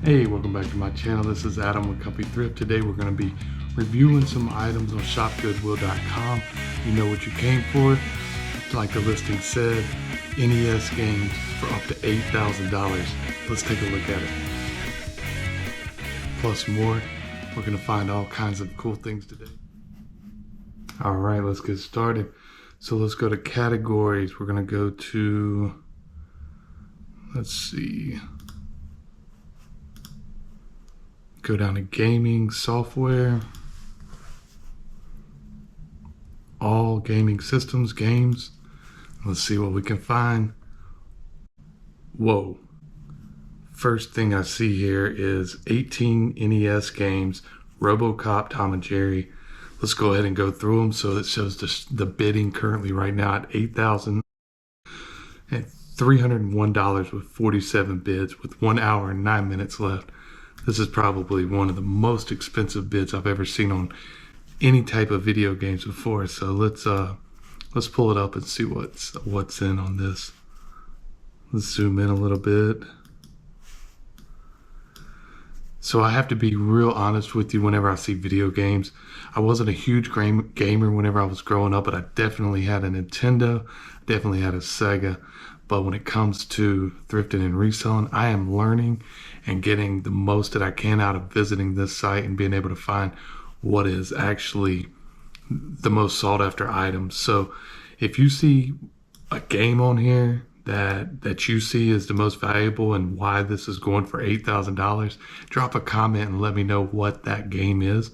Hey, welcome back to my channel. This is Adam with Company Thrift. Today we're going to be reviewing some items on Shopgoodwill.com. You know what you came for. Like the listing said, NES games for up to $8,000. Let's take a look at it. Plus more. We're going to find all kinds of cool things today. Alright, let's get started. So let's go to categories. We're going to go to, let's see, go down to gaming software, all gaming systems, games. Let's see what we can find. Whoa. First thing I see here is 18 NES games, RoboCop, Tom and Jerry. Let's go ahead and go through them. So it shows the bidding currently right now at $8,301 with 47 bids with 1 hour and 9 minutes left. This is probably one of the most expensive bids I've ever seen on any type of video games before. So let's pull it up and see what's in on this. Let's zoom in a little bit. So I have to be real honest with you whenever I see video games. I wasn't a huge gamer whenever I was growing up, but I definitely had a Nintendo, definitely had a Sega. But when it comes to thrifting and reselling, I am learning and getting the most that I can out of visiting this site and being able to find what is actually the most sought after items. So if you see a game on here that you see is the most valuable and why this is going for $8,000, drop a comment and let me know what that game is.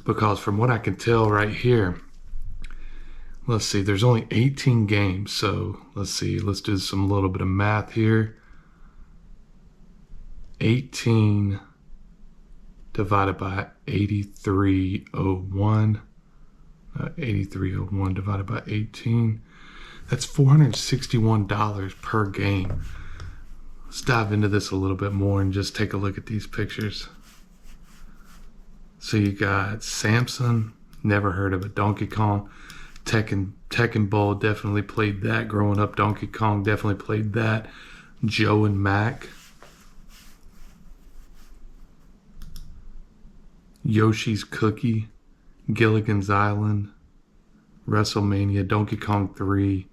Because from what I can tell right here, let's see, there's only 18 games. So let's see, let's do some little bit of math here. 18 divided by 8301. 8301 divided by 18. That's $461 per game. Let's dive into this a little bit more and just take a look at these pictures. So you got Samson, never heard of it. Donkey Kong, Tekken Bowl, definitely played that growing up. Donkey Kong, definitely played that. Joe and Mac. Yoshi's Cookie, Gilligan's Island, WrestleMania, Donkey Kong 3,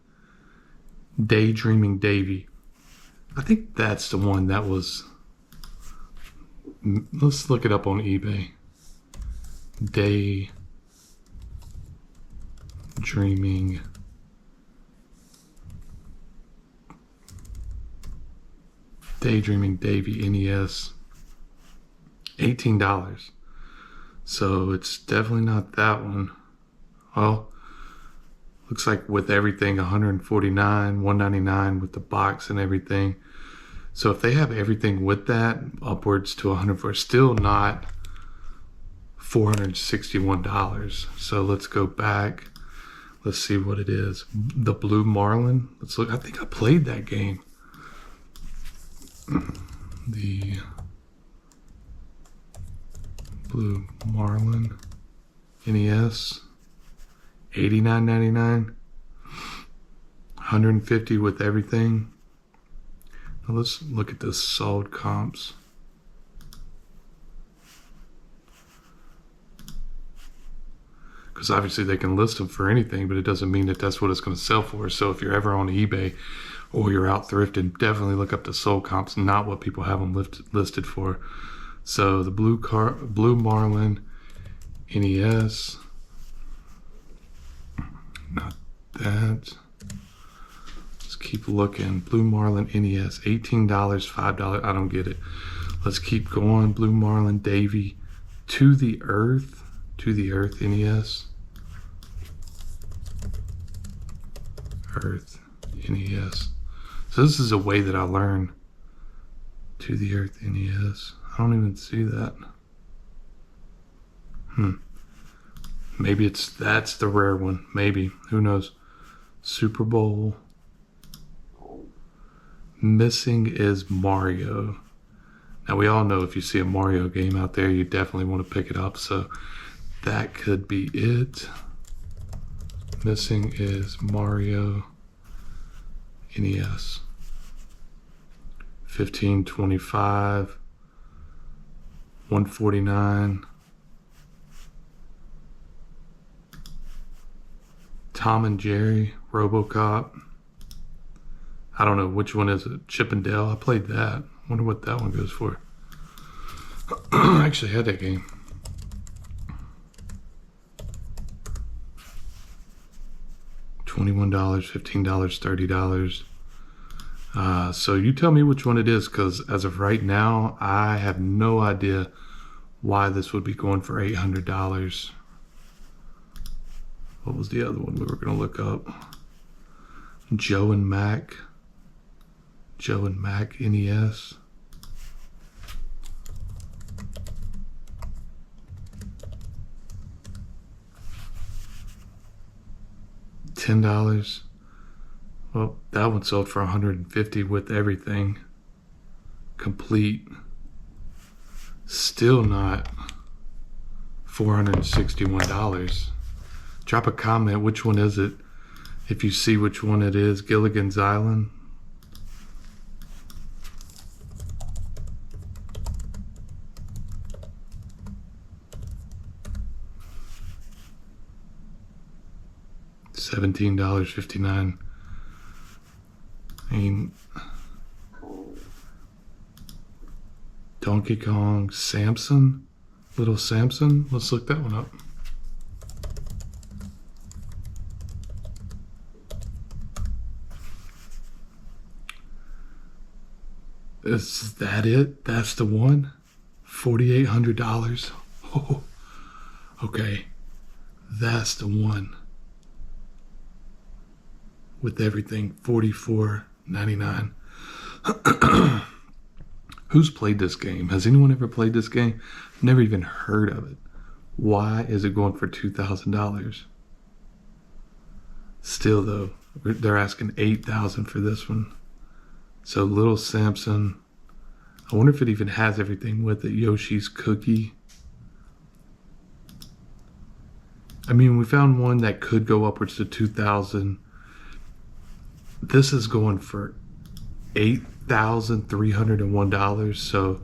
Daydreaming Davy. I think that's the one that was, let's look it up on eBay. Daydreaming Davy NES, $18. So it's definitely not that one. Well, looks like with everything, $149, $199 with the box and everything. So if they have everything with that, upwards to $100, still not $461. So let's go back. Let's see what it is. The Blue Marlin. Let's look. I think I played that game. The Blue Marlin NES, $89.99, $150 with everything. Now let's look at the sold comps. Because obviously they can list them for anything, but it doesn't mean that that's what it's going to sell for. So if you're ever on eBay or you're out thrifting, definitely look up the sold comps, not what people have them listed for. So the Blue Marlin NES, not that. Let's keep looking. Blue Marlin NES, $18, $5. I don't get it. Let's keep going. Blue Marlin Davy, To the Earth NES, Earth NES. So this is a way that I learn. To the Earth NES. I don't even see that. Maybe that's the rare one. Maybe. Who knows? Super Bowl. Missing is Mario. Now we all know if you see a Mario game out there, you definitely want to pick it up. So that could be it. Missing is Mario NES. $15.25. $149. Tom and Jerry, RoboCop. I don't know which one is it. Chip and Dale. I played that. Wonder what that one goes for. I actually had that game. $21, $15, $30. So you tell me which one it is, because as of right now, I have no idea why this would be going for $800. What was the other one we were going to look up? Joe and Mac NES. $10. Well, that one sold for $150 with everything complete. Still not $461. Drop a comment. Which one is it? If you see which one it is. Gilligan's Island. $17.59. I mean, Donkey Kong Samson, Little Samson. Let's look that one up. Is that it? That's the one? $4,800. Oh, okay. That's the one. With everything, $44.99. Who's played this game? Has anyone ever played this game? Never even heard of it. Why is it going for $2,000? Still though, they're asking $8,000 for this one. So Little Samson. I wonder if it even has everything with it. Yoshi's Cookie. I mean, we found one that could go upwards to $2,000. This is going for $8,301. So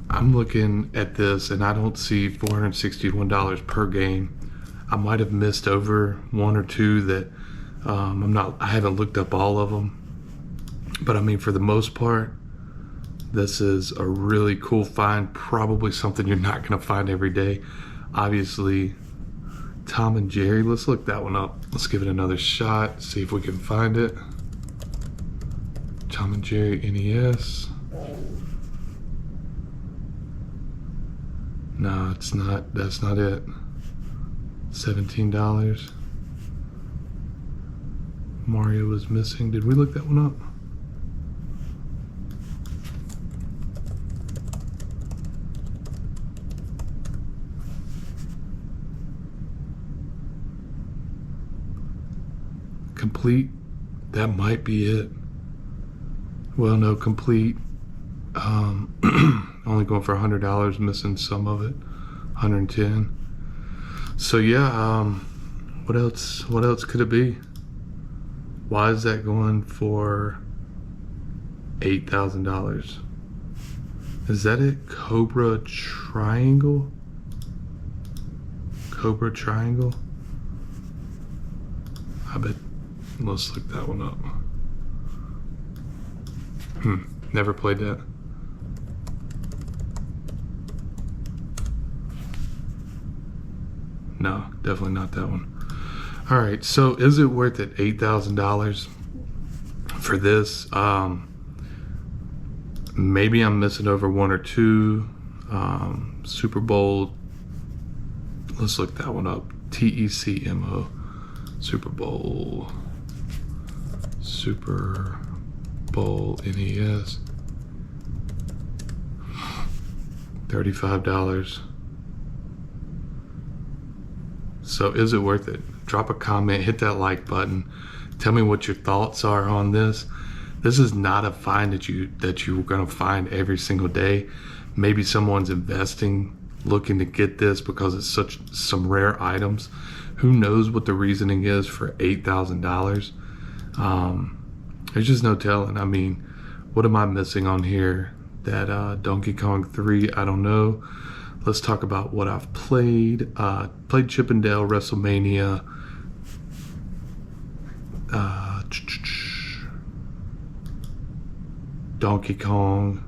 I'm looking at this and I don't see $461 per game. I might have missed over one or two that I haven't looked up all of them. But I mean, for the most part, this is a really cool find. Probably something you're not going to find every day. Obviously, Tom and Jerry. Let's look that one up. Let's give it another shot. See if we can find it. Tom and Jerry NES. No, it's not. That's not it. $17. Mario was missing. Did we look that one up? Complete. That might be it. Well, no, complete. Only going for $100, missing some of it. $110. So yeah, what else could it be? Why is that going for $8,000? Is that it? Cobra Triangle? Cobra Triangle? I bet. Let's look that one up. Never played that. No, definitely not that one. All right, so is it worth it? $8,000 for this? Maybe I'm missing over one or two. Super Bowl. Let's look that one up. TECMO. Super Bowl NES. $35. So is it worth it? Drop a comment, hit that like button. Tell me what your thoughts are on this. This is not a find that you're gonna find every single day. Maybe someone's investing, looking to get this because it's some rare items. Who knows what the reasoning is for $8,000? There's just no telling. I mean, what am I missing on here? That Donkey Kong 3, I don't know. Let's talk about what I've played. Played Chip and Dale WrestleMania. Donkey Kong,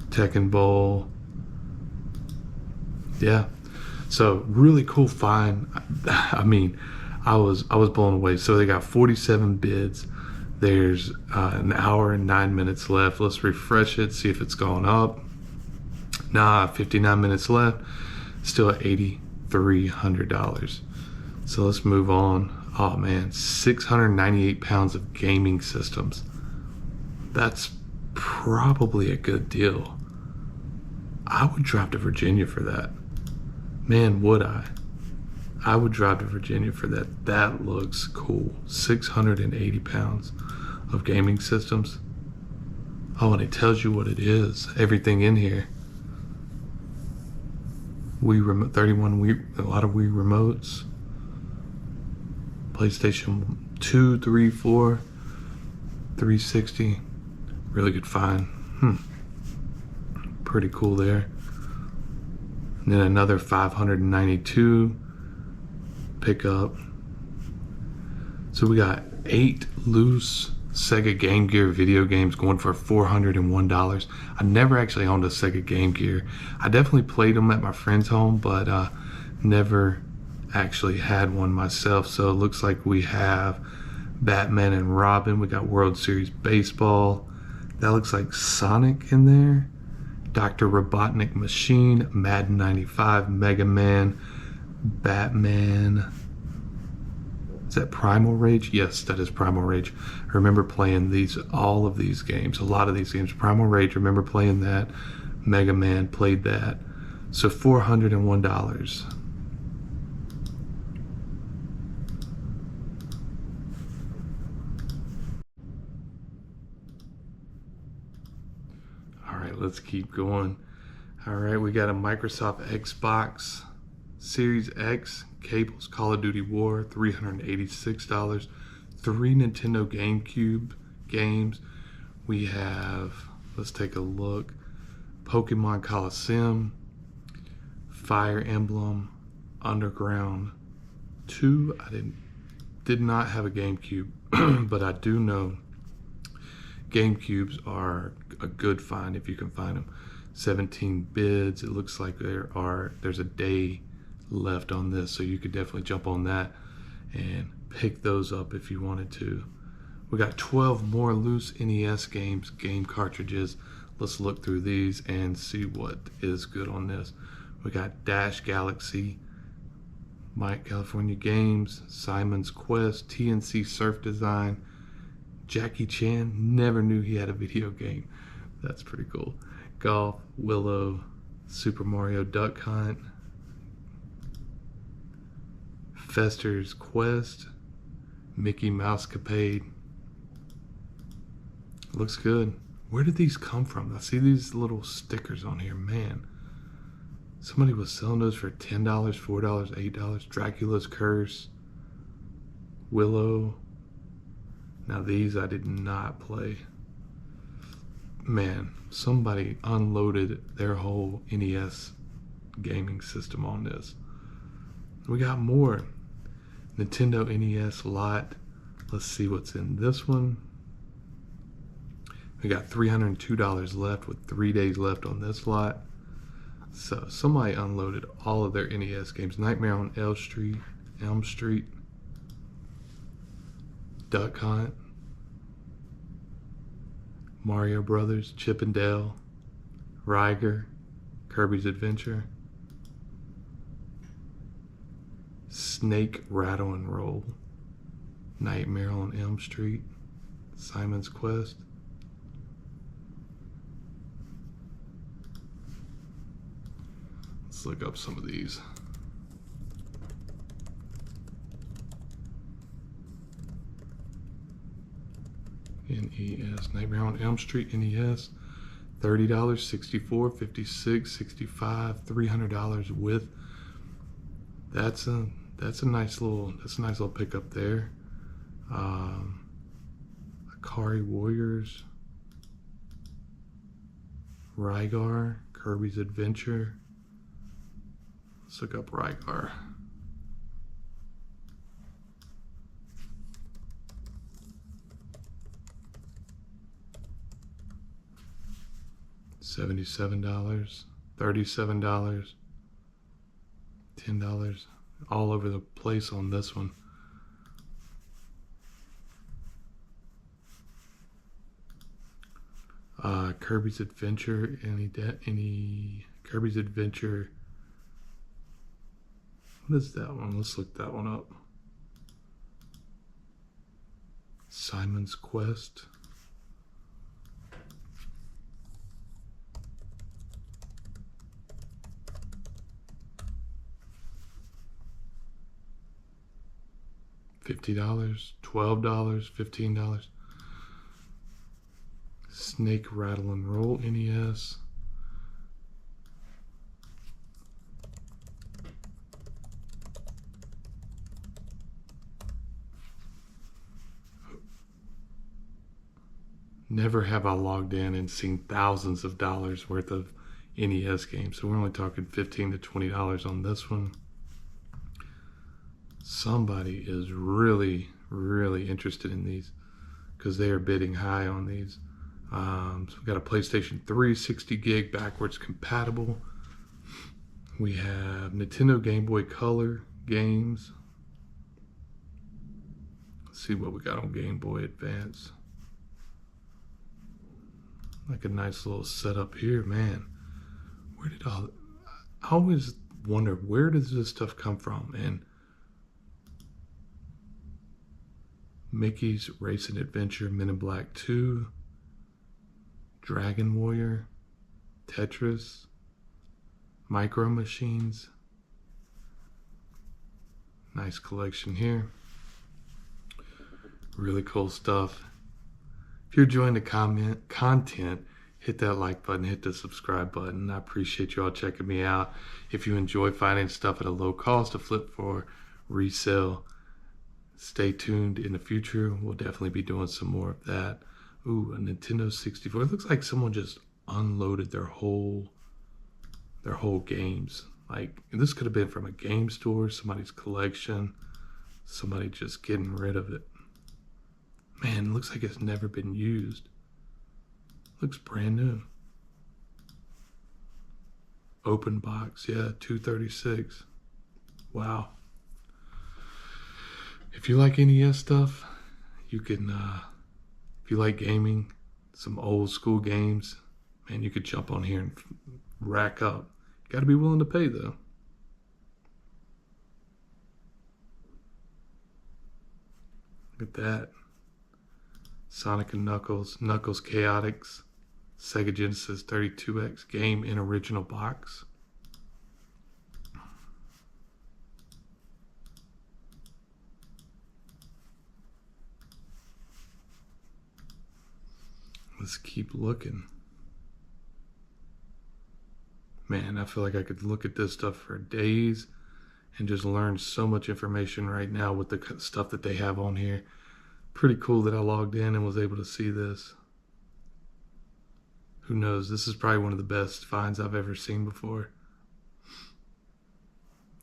Tekken Bowl. Yeah. So really cool find. I mean, I was blown away. So they got 47 bids. There's an hour and 9 minutes left. Let's refresh it, see if it's gone up. Nah, 59 minutes left. Still at $8,300. So let's move on. Oh man, 698 pounds of gaming systems. That's probably a good deal. I would drive to Virginia for that. Man, would I? I would drive to Virginia for that. That looks cool. 680 pounds of gaming systems. Oh, and it tells you what it is. Everything in here. Wii remote, 31 Wii, a lot of Wii remotes. PlayStation 2, 3, 4, 360. Really good find. Pretty cool there. And then another 592 pickup. So we got 8 loose Sega Game Gear video games going for $401. I never actually owned a Sega Game Gear. I definitely played them at my friend's home, but never actually had one myself. So it looks like we have Batman and Robin. We got World Series Baseball. That looks like Sonic in there. Dr. Robotnik Machine, Madden 95, Mega Man, Batman. Is that Primal Rage? Yes, that is Primal Rage. I remember playing all of these games, a lot of these games. Primal Rage, remember playing that. Mega Man, played that. So $401. All right, let's keep going. All right, we got a Microsoft Xbox Series X cables, Call of Duty War, $386. 3 Nintendo GameCube games. We have, let's take a look, Pokemon Coliseum, Fire Emblem, Underground 2. I did not have a GameCube, but I do know GameCubes are a good find if you can find them. 17 bids. It looks like there's a day left on this, so you could definitely jump on that and pick those up if you wanted to. We got 12 more loose NES games, game cartridges. Let's look through these and see what is good on this. We got Dash Galaxy, Mike California Games, Simon's Quest, TNC Surf Design, Jackie Chan. Never knew he had a video game. That's pretty cool. Golf, Willow, Super Mario Duck Hunt, Fester's Quest, Mickey Mouse Capade. Looks good. Where did these come from? I see these little stickers on here. Man, somebody was selling those for $10, $4, $8. Dracula's Curse, Willow. Now these I did not play. Man, somebody unloaded their whole NES gaming system on this. We got more Nintendo NES lot. Let's see what's in this one. We got $302 left with 3 days left on this lot. So somebody unloaded all of their NES games. Nightmare on Elm Street, Duck Hunt, Mario Brothers, Chip and Dale, Ryger, Kirby's Adventure, Snake Rattle and Roll, Nightmare on Elm Street, Simon's Quest. Let's look up some of these. NES, Nightmare on Elm Street, NES, $30, $64, $56, $65, $300 with. That's a nice little pickup there. Akari Warriors, Rygar, Kirby's Adventure. Let's look up Rygar. $77, $37, $10, all over the place on this one. Kirby's Adventure, any Kirby's Adventure. What is that one? Let's look that one up. Simon's Quest. $50, $12, $15. Snake Rattle and Roll NES. Never have I logged in and seen thousands of dollars worth of NES games. So we're only talking $15 to $20 on this one. Somebody is really, really interested in these because they are bidding high on these. So we've got a PlayStation 3, 60 gig backwards compatible. We have Nintendo Game Boy Color games. Let's see what we got on Game Boy Advance. Like a nice little setup here, man. Where did I always wonder, where does this stuff come from? And Mickey's Racing Adventure, Men in Black 2, Dragon Warrior, Tetris, Micro Machines. Nice collection here. Really cool stuff. If you're enjoying the content, hit that like button, hit the subscribe button. I appreciate you all checking me out. If you enjoy finding stuff at a low cost to flip for resale, stay tuned. In the future, we'll definitely be doing some more of that. Ooh, a Nintendo 64. It looks like someone just unloaded their whole games. Like, this could have been from a game store, somebody's collection, somebody just getting rid of it. Man, it looks like it's never been used. Looks brand new. Open box, yeah, $236. Wow. If you like NES stuff, you can, if you like gaming, some old school games, man, you could jump on here and rack up. You gotta be willing to pay though. Look at that. Sonic and Knuckles, Knuckles Chaotix, Sega Genesis 32X game in original box. Let's keep looking. Man, I feel like I could look at this stuff for days and just learn so much information right now with the stuff that they have on here. Pretty cool that I logged in and was able to see this. Who knows? This is probably one of the best finds I've ever seen before.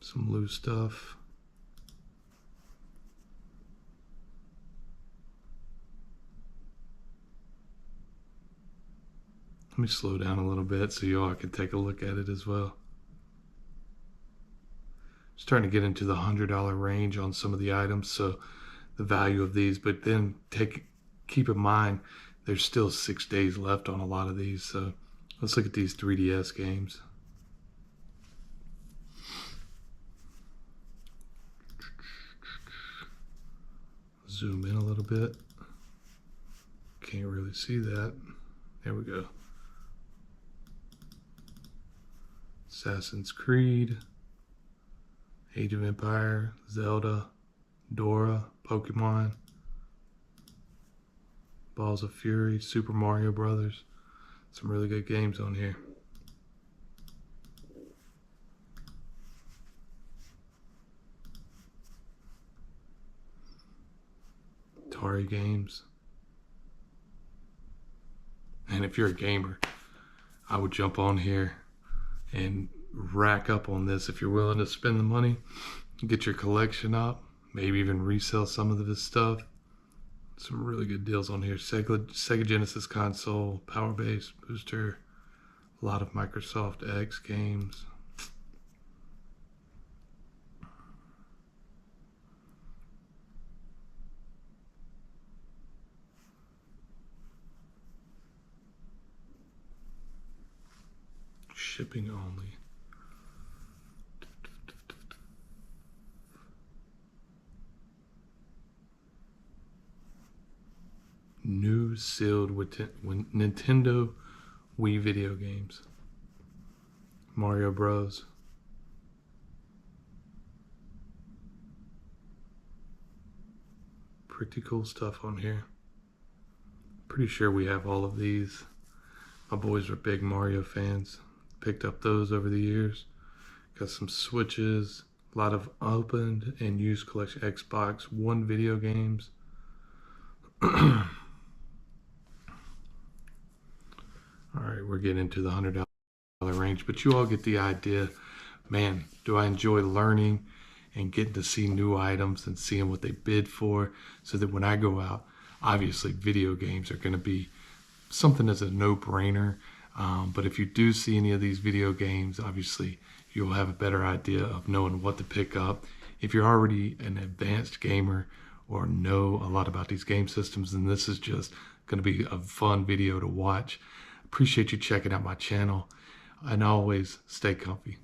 Some loose stuff. Let me slow down a little bit so you all can take a look at it as well. Starting to get into the $100 range on some of the items, so the value of these, but then keep in mind there's still 6 days left on a lot of these. So let's look at these 3DS games. Zoom in a little bit. Can't really see that. There we go. Assassin's Creed, Age of Empire, Zelda, Dora, Pokemon, Balls of Fury, Super Mario Brothers. Some really good games on here. Atari games. And if you're a gamer, I would jump on here and rack up on this if you're willing to spend the money, get your collection up, maybe even resell some of this stuff. Some really good deals on here. Sega Genesis console, power base, booster, a lot of Microsoft X games. Shipping only. New sealed with Nintendo Wii video games. Mario Bros. Pretty cool stuff on here. Pretty sure we have all of these. My boys are big Mario fans. Picked up those over the years. Got some Switches, a lot of opened and used collection Xbox One video games. All right, we're getting into the $100 range, but you all get the idea. Man, do I enjoy learning and getting to see new items and seeing what they bid for, so that when I go out, obviously video games are going to be something that's a no-brainer. But if you do see any of these video games, obviously you'll have a better idea of knowing what to pick up. If you're already an advanced gamer or know a lot about these game systems, then this is just going to be a fun video to watch. Appreciate you checking out my channel, and always stay comfy.